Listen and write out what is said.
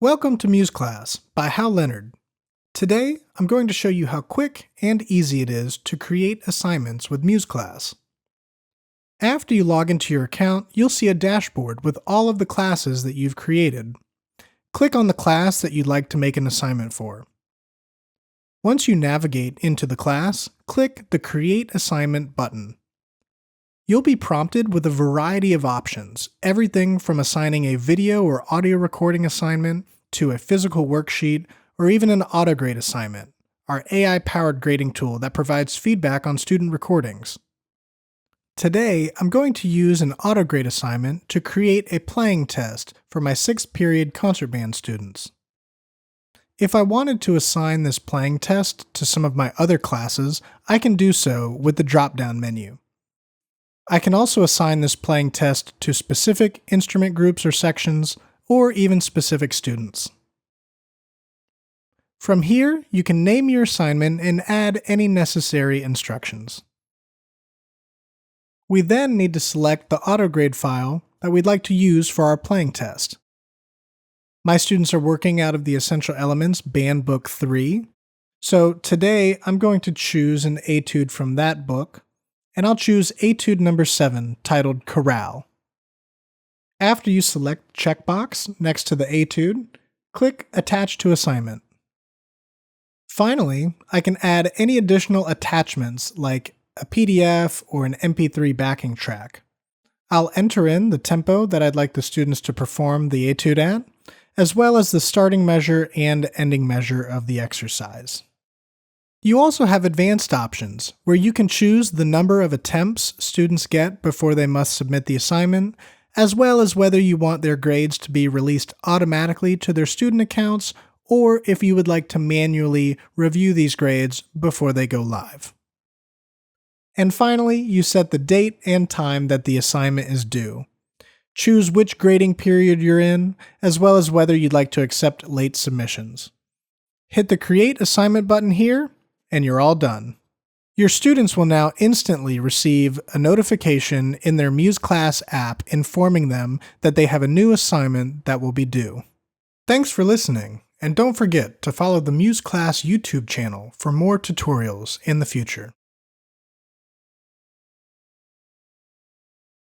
Welcome to MuseClass by Hal Leonard. Today, I'm going to show you how quick and easy it is to create assignments with MuseClass. After you log into your account, you'll see a dashboard with all of the classes that you've created. Click on the class that you'd like to make an assignment for. Once you navigate into the class, click the Create Assignment button. You'll be prompted with a variety of options, everything from assigning a video or audio recording assignment to a physical worksheet or even an AutoGrade assignment, our AI-powered grading tool that provides feedback on student recordings. Today, I'm going to use an AutoGrade assignment to create a playing test for my 6th period concert band students. If I wanted to assign this playing test to some of my other classes, I can do so with the drop-down menu. I can also assign this playing test to specific instrument groups or sections, or even specific students. From here, you can name your assignment and add any necessary instructions. We then need to select the AutoGrade file that we'd like to use for our playing test. My students are working out of the Essential Elements Band Book 3, so today I'm going to choose an etude from that book, and I'll choose etude number 7 titled Chorale. After you select the checkbox next to the etude, click Attach to Assignment. Finally, I can add any additional attachments like a PDF or an MP3 backing track. I'll enter in the tempo that I'd like the students to perform the etude at, as well as the starting measure and ending measure of the exercise. You also have advanced options, where you can choose the number of attempts students get before they must submit the assignment, as well as whether you want their grades to be released automatically to their student accounts, or if you would like to manually review these grades before they go live. And finally, you set the date and time that the assignment is due. Choose which grading period you're in, as well as whether you'd like to accept late submissions. Hit the Create Assignment button here, and you're all done. Your students will now instantly receive a notification in their MuseClass app informing them that they have a new assignment that will be due. Thanks for listening, and don't forget to follow the MuseClass YouTube channel for more tutorials in the future.